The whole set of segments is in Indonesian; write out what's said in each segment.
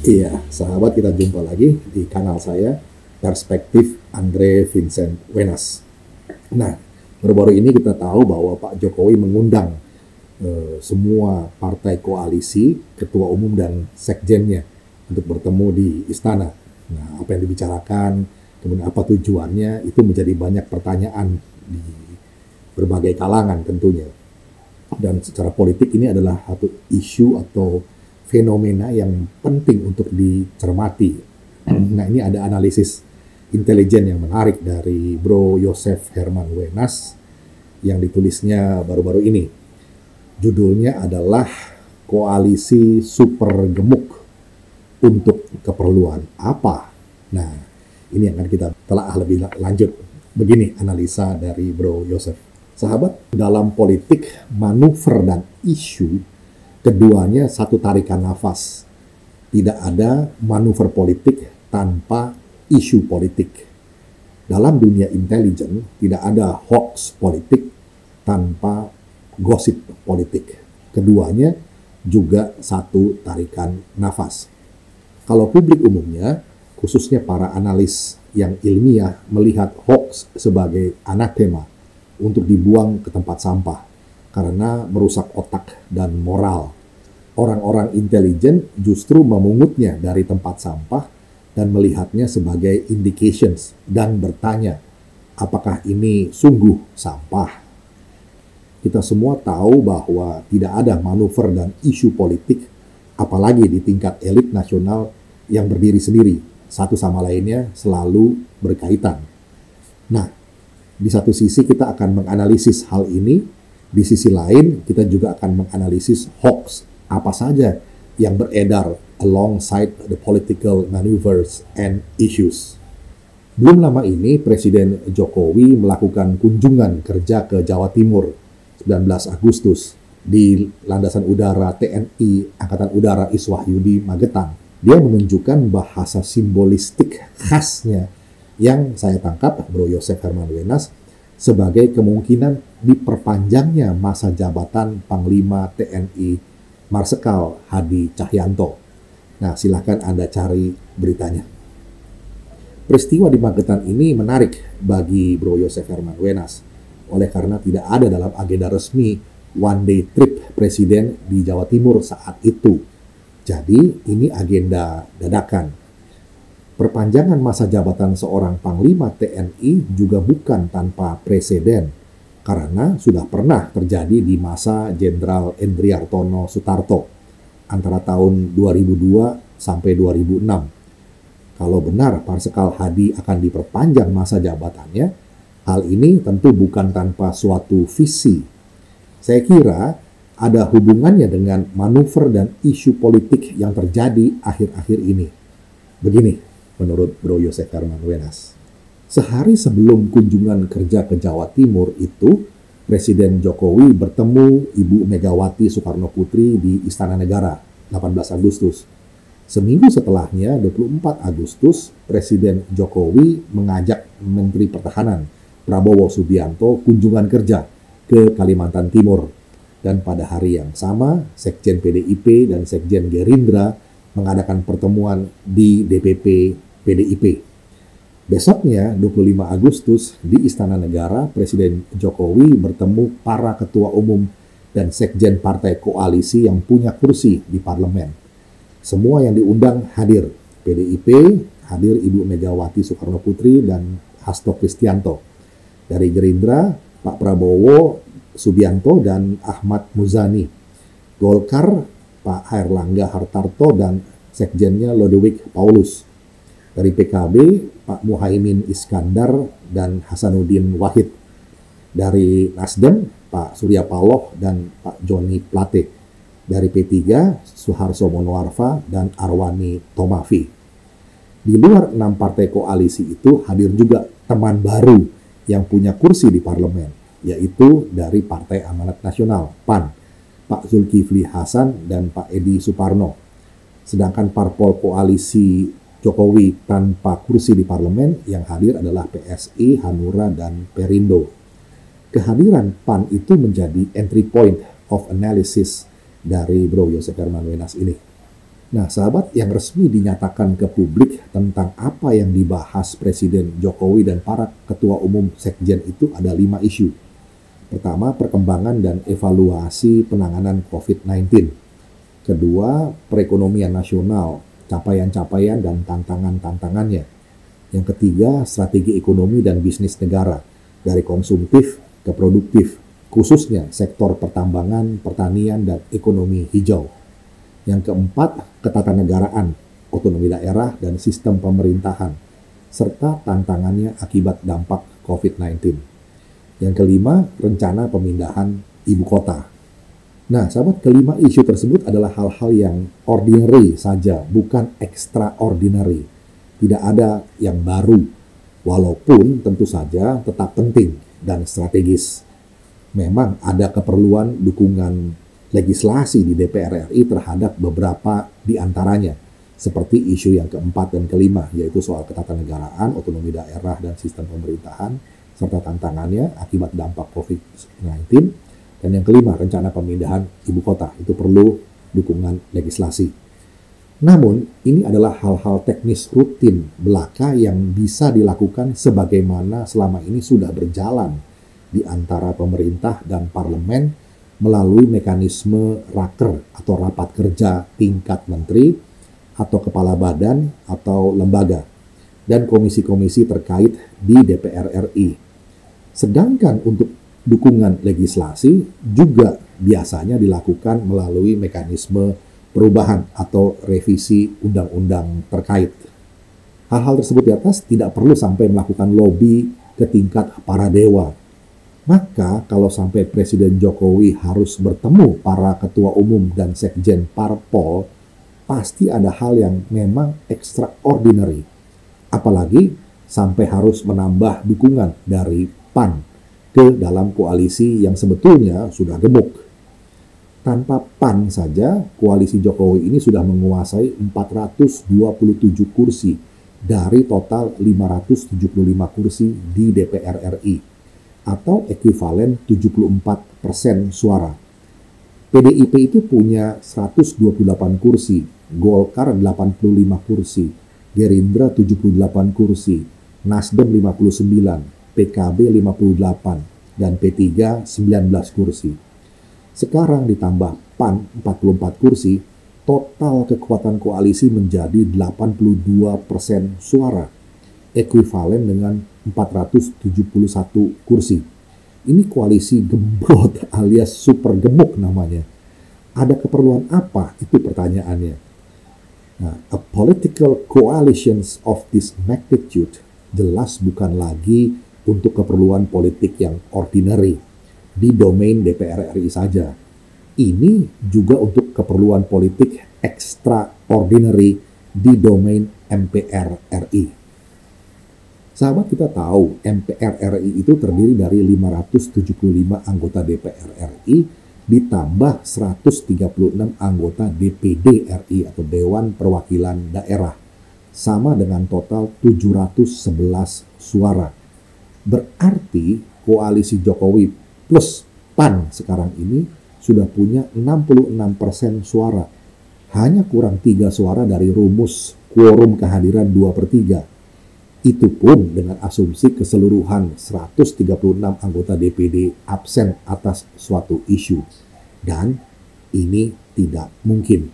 Iya, sahabat, kita jumpa lagi di kanal saya, Perspektif Andre Vincent Wenas. Nah, baru-baru ini kita tahu bahwa Pak Jokowi mengundang semua partai koalisi, ketua umum dan sekjennya untuk bertemu di istana. Nah, apa yang dibicarakan, kemudian apa tujuannya, itu menjadi banyak pertanyaan di berbagai kalangan tentunya. Dan secara politik ini adalah satu isu atau fenomena yang penting untuk dicermati. Nah, ini ada analisis intelijen yang menarik dari Bro Yosef Herman Wenas yang ditulisnya baru-baru ini. Judulnya adalah Koalisi Super Gemuk untuk Keperluan Apa? Nah, ini yang akan kita telah lebih lanjut. Begini analisa dari Bro Yosef. Sahabat, dalam politik, manuver dan isu, keduanya satu tarikan nafas. Tidak ada manuver politik tanpa isu politik. Dalam dunia intelijen, tidak ada hoax politik tanpa gosip politik. Keduanya juga satu tarikan nafas. Kalau publik umumnya, khususnya para analis yang ilmiah, melihat hoax sebagai anatema untuk dibuang ke tempat sampah karena merusak otak dan moral. Orang-orang intelijen justru memungutnya dari tempat sampah dan melihatnya sebagai indications dan bertanya, apakah ini sungguh sampah? Kita semua tahu bahwa tidak ada manuver dan isu politik, apalagi di tingkat elit nasional yang berdiri sendiri, satu sama lainnya selalu berkaitan. Nah, di satu sisi kita akan menganalisis hal ini, di sisi lain kita juga akan menganalisis hoax apa saja yang beredar alongside the political maneuvers and issues. Belum lama ini Presiden Jokowi melakukan kunjungan kerja ke Jawa Timur 19 Agustus di Landasan Udara TNI Angkatan Udara Iswahyudi Magetan. Dia menunjukkan bahasa simbolistik khasnya yang saya tangkap, Bro Yosef Herman Wenas, sebagai kemungkinan diperpanjangnya masa jabatan Panglima TNI Marsikal Hadi Cahyanto. Nah, silahkan Anda cari beritanya. Peristiwa di Magetan ini menarik bagi Bro Yosef Herman Wenas, oleh karena tidak ada dalam agenda resmi one day trip Presiden di Jawa Timur saat itu. Jadi, ini agenda dadakan. Perpanjangan masa jabatan seorang Panglima TNI juga bukan tanpa preseden, karena sudah pernah terjadi di masa Jenderal Endriartono Sutarto antara tahun 2002 sampai 2006. Kalau benar Marsikal Hadi akan diperpanjang masa jabatannya, hal ini tentu bukan tanpa suatu visi. Saya kira ada hubungannya dengan manuver dan isu politik yang terjadi akhir-akhir ini. Begini, menurut Bro Yosef Herman Wenas. Sehari sebelum kunjungan kerja ke Jawa Timur itu, Presiden Jokowi bertemu Ibu Megawati Soekarno Putri di Istana Negara, 18 Agustus. Seminggu setelahnya, 24 Agustus, Presiden Jokowi mengajak Menteri Pertahanan Prabowo Subianto kunjungan kerja ke Kalimantan Timur. Dan pada hari yang sama, Sekjen PDIP dan Sekjen Gerindra mengadakan pertemuan di DPP PDIP. Besoknya, 25 Agustus, di Istana Negara, Presiden Jokowi bertemu para ketua umum dan sekjen partai koalisi yang punya kursi di parlemen. Semua yang diundang hadir. PDIP hadir Ibu Megawati Soekarno Putri dan Hasto Kristianto. Dari Gerindra, Pak Prabowo Subianto dan Ahmad Muzani. Golkar, Pak Airlangga Hartarto dan sekjennya Lodewijk Paulus. Dari PKB, Pak Muhaimin Iskandar dan Hasanuddin Wahid. Dari Nasdem, Pak Surya Paloh dan Pak Joni Plate. Dari P3, Suharso Monoarfa dan Arwani Tomafi. Di luar 6 partai koalisi itu hadir juga teman baru yang punya kursi di parlemen, yaitu dari Partai Amanat Nasional, PAN, Pak Zulkifli Hasan dan Pak Edi Suparno. Sedangkan parpol koalisi Jokowi tanpa kursi di parlemen yang hadir adalah PSI, Hanura, dan Perindo. Kehadiran PAN itu menjadi entry point of analysis dari Bro Yosef Herman Wenas ini. Nah, sahabat, yang resmi dinyatakan ke publik tentang apa yang dibahas Presiden Jokowi dan para ketua umum sekjen itu ada 5 isu. Pertama, perkembangan dan evaluasi penanganan COVID-19. Kedua, perekonomian nasional, capaian-capaian dan tantangan-tantangannya. Yang ketiga, strategi ekonomi dan bisnis negara, dari konsumtif ke produktif, khususnya sektor pertambangan, pertanian, dan ekonomi hijau. Yang keempat, ketatanegaraan, otonomi daerah, dan sistem pemerintahan, serta tantangannya akibat dampak COVID-19. Yang kelima, rencana pemindahan ibu kota. Nah, sahabat, kelima isu tersebut adalah hal-hal yang ordinary saja, bukan extraordinary. Tidak ada yang baru, walaupun tentu saja tetap penting dan strategis. Memang ada keperluan dukungan legislasi di DPR RI terhadap beberapa di antaranya, seperti isu yang keempat dan kelima, yaitu soal ketatanegaraan, otonomi daerah, dan sistem pemerintahan, serta tantangannya akibat dampak COVID-19. Dan yang kelima, rencana pemindahan ibu kota, itu perlu dukungan legislasi. Namun, ini adalah hal-hal teknis rutin belaka yang bisa dilakukan sebagaimana selama ini sudah berjalan di antara pemerintah dan parlemen melalui mekanisme raker atau rapat kerja tingkat menteri atau kepala badan atau lembaga dan komisi-komisi terkait di DPR RI. Sedangkan untuk dukungan legislasi juga biasanya dilakukan melalui mekanisme perubahan atau revisi undang-undang terkait. Hal-hal tersebut di atas tidak perlu sampai melakukan lobby ke tingkat para dewa. Maka kalau sampai Presiden Jokowi harus bertemu para ketua umum dan sekjen parpol, pasti ada hal yang memang extraordinary. Apalagi sampai harus menambah dukungan dari PAN ke dalam koalisi yang sebetulnya sudah gemuk. Tanpa PAN saja, koalisi Jokowi ini sudah menguasai 427 kursi dari total 575 kursi di DPR RI. Atau ekuivalen 74% suara. PDIP itu punya 128 kursi, Golkar 85 kursi, Gerindra 78 kursi, Nasdem 59, PKB 58, dan P3 19 kursi. Sekarang ditambah PAN 44 kursi, total kekuatan koalisi menjadi 82% suara, ekuivalen dengan 471 kursi. Ini koalisi gembrot alias super gemuk namanya. Ada keperluan apa? Itu pertanyaannya. Nah, a political coalitions of this magnitude jelas bukan lagi untuk keperluan politik yang ordinary di domain DPR RI saja. Ini juga untuk keperluan politik extraordinary di domain MPR RI. Sahabat, kita tahu MPR RI itu terdiri dari 575 anggota DPR RI ditambah 136 anggota DPD RI atau Dewan Perwakilan Daerah, sama dengan total 711 suara. Berarti koalisi Jokowi plus PAN sekarang ini sudah punya 66% suara. Hanya kurang 3 suara dari rumus quorum kehadiran 2/3. Itu pun dengan asumsi keseluruhan 136 anggota DPD absen atas suatu isu. Dan ini tidak mungkin.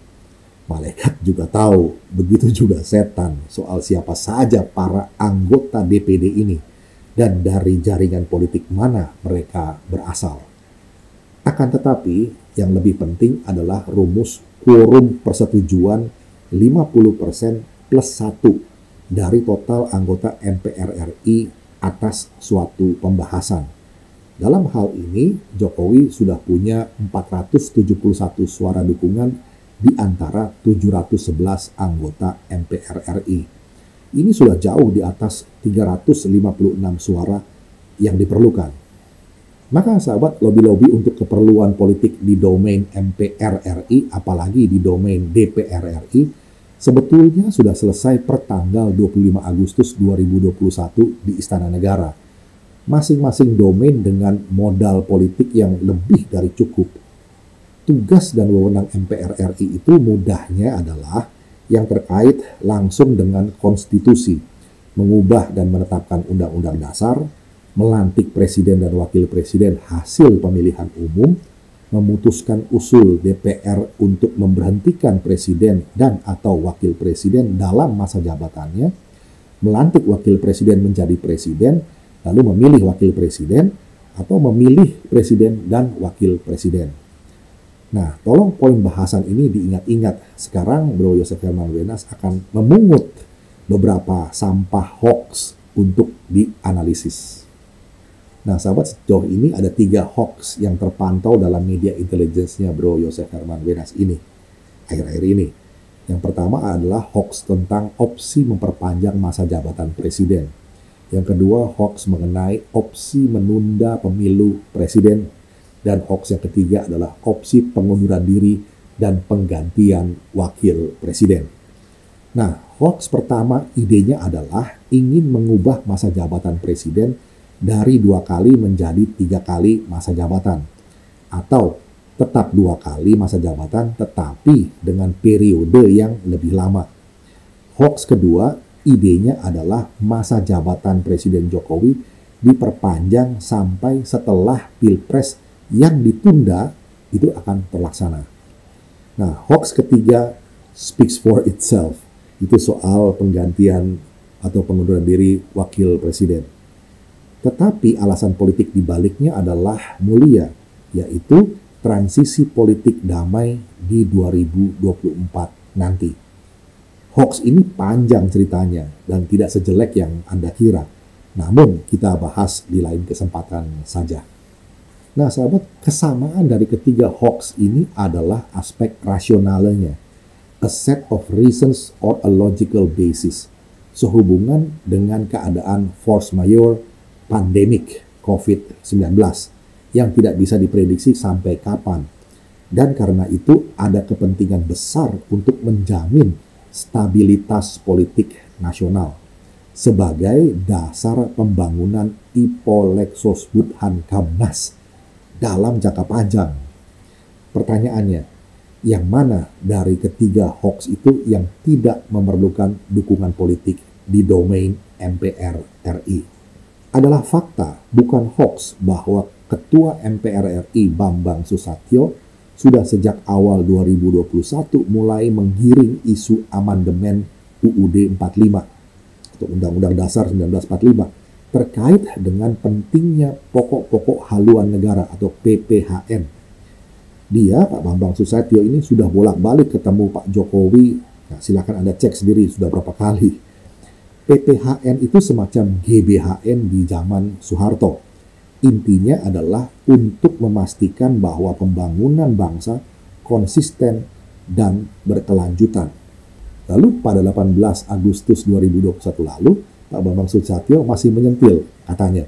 Malaikat juga tahu, begitu juga setan soal siapa saja para anggota DPD ini dan dari jaringan politik mana mereka berasal. Akan tetapi, yang lebih penting adalah rumus quorum persetujuan 50% plus 1 dari total anggota MPR RI atas suatu pembahasan. Dalam hal ini, Jokowi sudah punya 471 suara dukungan di antara 711 anggota MPR RI. Ini sudah jauh di atas 356 suara yang diperlukan. Maka sahabat, lobby-lobby untuk keperluan politik di domain MPR RI, apalagi di domain DPR RI, sebetulnya sudah selesai per tanggal 25 Agustus 2021 di Istana Negara. Masing-masing domain dengan modal politik yang lebih dari cukup. tugas dan wewenang MPR RI itu mudahnya adalah yang terkait langsung dengan konstitusi, mengubah dan menetapkan undang-undang dasar, melantik presiden dan wakil presiden hasil pemilihan umum, memutuskan usul DPR untuk memberhentikan presiden dan atau wakil presiden dalam masa jabatannya, melantik wakil presiden menjadi presiden, lalu memilih wakil presiden, atau memilih presiden dan wakil presiden. Nah, tolong poin bahasan ini diingat-ingat. Sekarang Bro Joseph Herman Wenas akan memungut beberapa sampah hoax untuk dianalisis. Nah, sahabat, sejauh ini ada 3 hoax yang terpantau dalam media intelligence-nya Bro Joseph Herman Wenas ini, akhir-akhir ini. Yang pertama adalah hoax tentang opsi memperpanjang masa jabatan presiden. Yang kedua, hoax mengenai opsi menunda pemilu presiden. Dan hoax yang ketiga adalah opsi pengunduran diri dan penggantian wakil presiden. Nah, hoax pertama idenya adalah ingin mengubah masa jabatan presiden dari 2 kali menjadi 3 kali masa jabatan. Atau tetap 2 kali masa jabatan tetapi dengan periode yang lebih lama. Hoax kedua idenya adalah masa jabatan Presiden Jokowi diperpanjang sampai setelah Pilpres yang ditunda itu akan terlaksana. Nah, hoax ketiga speaks for itself. Itu soal penggantian atau pengunduran diri wakil presiden. Tetapi alasan politik di baliknya adalah mulia, yaitu transisi politik damai di 2024 nanti. Hoax ini panjang ceritanya dan tidak sejelek yang Anda kira. Namun kita bahas di lain kesempatan saja. Nah, sahabat, kesamaan dari ketiga hoax ini adalah aspek rasionalnya. A set of reasons or a logical basis. Sehubungan dengan keadaan force majeure pandemik COVID-19 yang tidak bisa diprediksi sampai kapan. Dan karena itu ada kepentingan besar untuk menjamin stabilitas politik nasional sebagai dasar pembangunan Ipolexos Budhan Kamnas dalam jangka panjang. Pertanyaannya, yang mana dari ketiga hoax itu yang tidak memerlukan dukungan politik di domain MPR RI? Adalah fakta, bukan hoax, bahwa Ketua MPR RI Bambang Susatyo sudah sejak awal 2021 mulai menggiring isu amandemen UUD 45 atau Undang-Undang Dasar 1945 terkait dengan pentingnya pokok-pokok haluan negara atau PPHN. Dia, Pak Bambang Susatyo ini sudah bolak-balik ketemu Pak Jokowi. Nah, silakan Anda cek sendiri sudah berapa kali. PPHN itu semacam GBHN di zaman Soeharto. Intinya adalah untuk memastikan bahwa pembangunan bangsa konsisten dan berkelanjutan. Lalu pada 18 Agustus 2021 lalu, Pak Bambang Susatyo masih menyentil, katanya,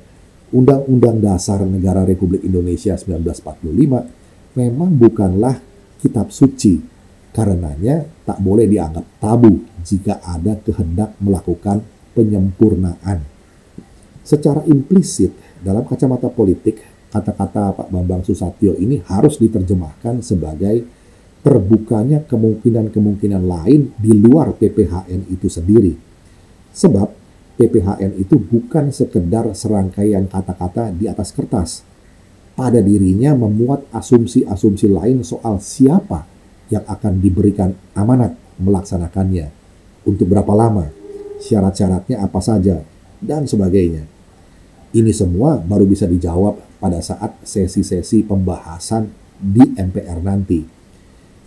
Undang-Undang Dasar Negara Republik Indonesia 1945 memang bukanlah kitab suci, karenanya tak boleh dianggap tabu jika ada kehendak melakukan penyempurnaan. Secara implisit, dalam kacamata politik, kata-kata Pak Bambang Susatyo ini harus diterjemahkan sebagai terbukanya kemungkinan-kemungkinan lain di luar PPHN itu sendiri. Sebab PPHN itu bukan sekedar serangkaian kata-kata di atas kertas. Pada dirinya memuat asumsi-asumsi lain soal siapa yang akan diberikan amanat melaksanakannya, untuk berapa lama, syarat-syaratnya apa saja, dan sebagainya. Ini semua baru bisa dijawab pada saat sesi-sesi pembahasan di MPR nanti.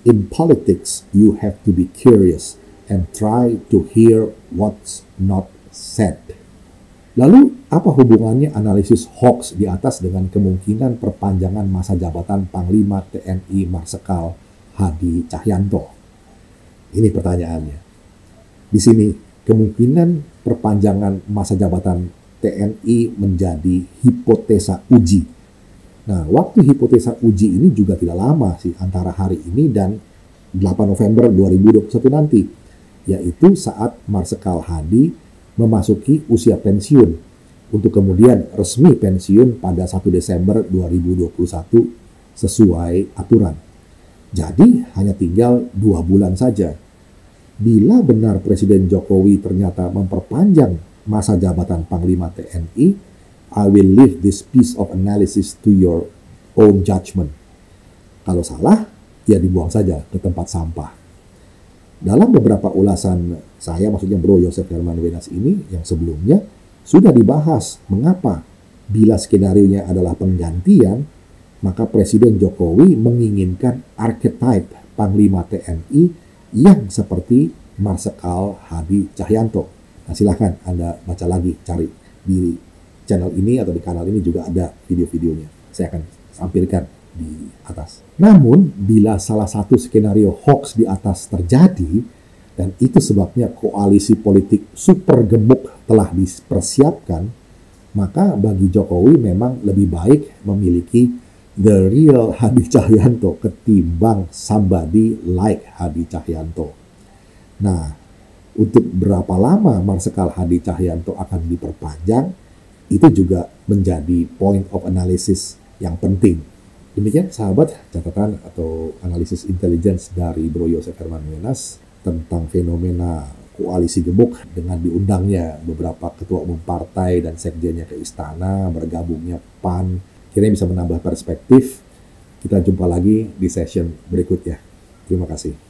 In politics, you have to be curious and try to hear what's not said. Lalu, apa hubungannya analisis hoax di atas dengan kemungkinan perpanjangan masa jabatan Panglima TNI Marsikal Hadi Cahyanto? Ini pertanyaannya. Di sini, kemungkinan perpanjangan masa jabatan TNI menjadi hipotesa uji. Nah, waktu hipotesa uji ini juga tidak lama sih, antara hari ini dan 8 November 2021 nanti, yaitu saat Marsikal Hadi memasuki usia pensiun untuk kemudian resmi pensiun pada 1 Desember 2021 sesuai aturan. Jadi hanya tinggal 2 bulan saja. Bila benar Presiden Jokowi ternyata memperpanjang masa jabatan Panglima TNI, I will leave this piece of analysis to your own judgment. Kalau salah, ya dibuang saja ke tempat sampah. Dalam beberapa ulasan saya, maksudnya Bro Joseph Herman Wenas ini, yang sebelumnya, sudah dibahas mengapa bila skenario-nya adalah penggantian, maka Presiden Jokowi menginginkan archetype Panglima TNI yang seperti Marsikal Hadi Cahyanto. Nah, silahkan Anda baca lagi, cari di channel ini atau di kanal ini juga ada video-videonya. Saya akan sampirkan di atas. Namun, bila salah satu skenario hoax di atas terjadi, dan itu sebabnya koalisi politik super gemuk telah dipersiapkan, maka bagi Jokowi memang lebih baik memiliki the real Hadi Cahyanto ketimbang somebody like Hadi Cahyanto. Nah, untuk berapa lama Marsikal Hadi Cahyanto akan diperpanjang, itu juga menjadi point of analysis yang penting. Demikian sahabat, catatan atau analisis intelligence dari Bro Joseph Herman Wenas tentang fenomena koalisi gemuk dengan diundangnya beberapa ketua umum partai dan sekjennya ke istana, bergabungnya PAN, kiranya bisa menambah perspektif. Kita jumpa lagi di session berikutnya. Terima kasih.